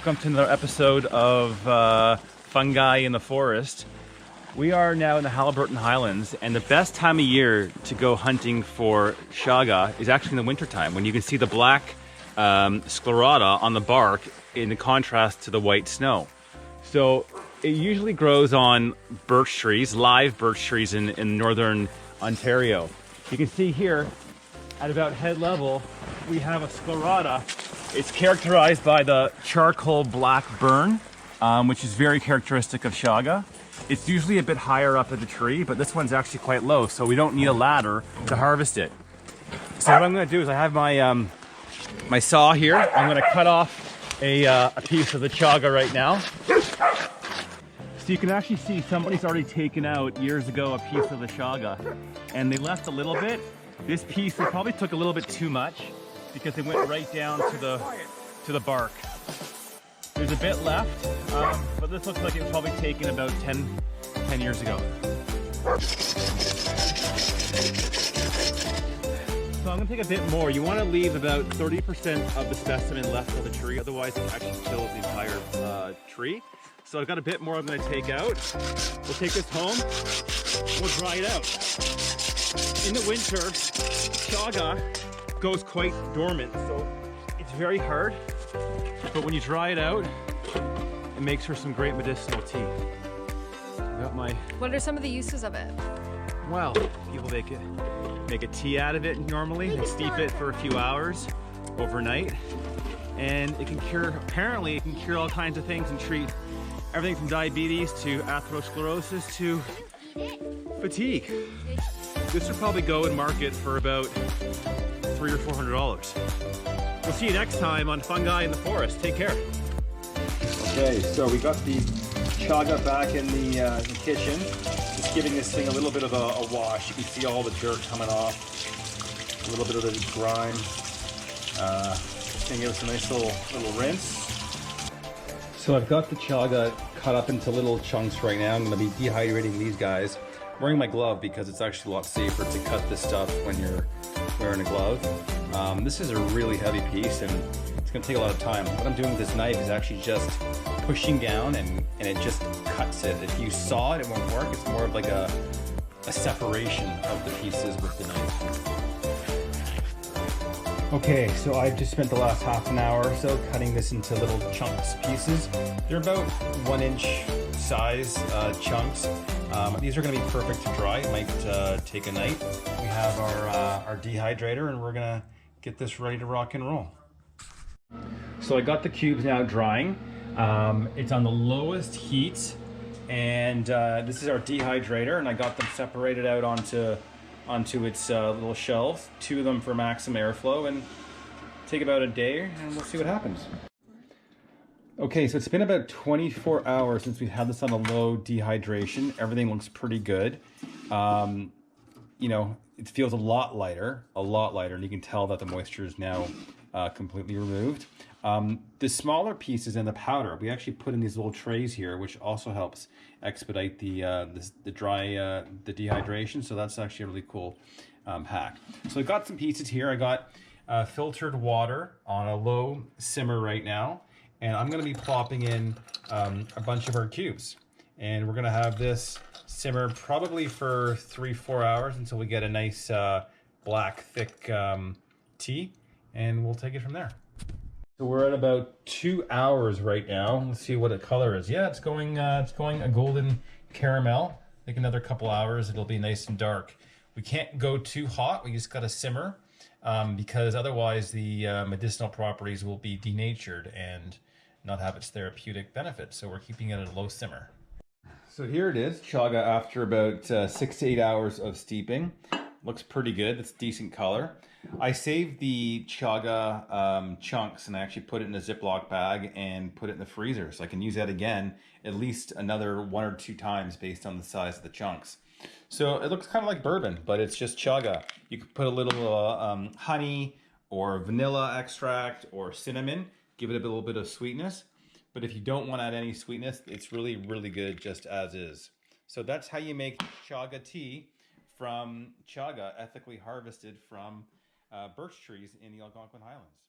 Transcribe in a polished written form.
welcome to another episode of Fungi in the Forest. We are now in the Haliburton Highlands, and the best time of year to go hunting for chaga is actually in the wintertime, when you can see the black sclerata on the bark in contrast to the white snow. So it usually grows on birch trees, live birch trees in northern Ontario. You can see here at about head level, we have a sclerata. It's characterized by the charcoal black burn, which is very characteristic of chaga. It's usually a bit higher up in the tree, but this one's actually quite low, so we don't need a ladder to harvest it. So what I'm going to do is I have my my saw here. I'm going to cut off a piece of the chaga right now. So you can actually see somebody's already taken out years ago a piece of the chaga, and they left a little bit. This piece, they probably took a little bit too much, because it went right down to the bark. There's a bit left, but this looks like it was probably taken about 10 years ago. So I'm gonna take a bit more. You wanna leave about 30% of the specimen left of the tree, otherwise it actually kills the entire tree. So I've got a bit more I'm gonna take out. We'll take this home, we'll dry it out. In the winter, chaga goes quite dormant, so it's very hard, but when you dry it out, it makes for some great medicinal tea. I got my... What are some of the uses of it? Well, people make a tea out of it normally. They steep it for a few hours overnight, and it can cure, apparently it can cure all kinds of things and treat everything from diabetes to atherosclerosis to fatigue. This would probably go in market for about $300 or $400. We'll see you next time on Fungi in the Forest. Take care. Okay, so we got the chaga back in the kitchen. Just giving this thing a little bit of a wash. You can see all the dirt coming off, a little bit of the grime. Just gonna give us a nice little rinse. So I've got the chaga cut up into little chunks right now. I'm gonna be dehydrating these guys. I'm wearing my glove because it's actually a lot safer to cut this stuff when you're wearing a glove. This is a really heavy piece and it's going to take a lot of time. What I'm doing with this knife is actually just pushing down and it just cuts it. If you saw it, it won't work. It's more of like a separation of the pieces with the knife. Okay, so I've just spent the last half an hour or so cutting this into little chunks pieces. They're about 1 inch size chunks. These are going to be perfect to dry. It might take a night. We have our dehydrator, and we're going to get this ready to rock and roll. So I got the cubes now drying. It's on the lowest heat, and this is our dehydrator, and I got them separated out onto its little shelves. 2 of them for maximum airflow, and take about a day, and we'll see what happens. Okay, so it's been about 24 hours since we had this on a low dehydration. Everything looks pretty good. You know, it feels a lot lighter, and you can tell that the moisture is now completely removed. The smaller pieces and the powder, we actually put in these little trays here, which also helps expedite the dehydration. So that's actually a really cool hack. So I got some pieces here. I got filtered water on a low simmer right now. And I'm going to be plopping in a bunch of our cubes. And we're going to have this simmer probably for 3-4 hours until we get a nice black, thick tea. And we'll take it from there. So we're at about 2 hours right now. Let's see what the color is. Yeah, it's going a golden caramel. I think another couple hours, it'll be nice and dark. We can't go too hot. We just got to simmer because otherwise the medicinal properties will be denatured and not have its therapeutic benefit. So we're keeping it at a low simmer. So here it is, chaga after about 6 to 8 hours of steeping. Looks pretty good, it's decent color. I saved the chaga chunks and I actually put it in a Ziploc bag and put it in the freezer. So I can use that again at least another 1 or 2 times based on the size of the chunks. So it looks kind of like bourbon, but it's just chaga. You could put a little honey or vanilla extract or cinnamon. Give it a little bit of sweetness, but if you don't want to add any sweetness, it's really, really good just as is. So that's how you make chaga tea from chaga ethically harvested from birch trees in the Algonquin Highlands.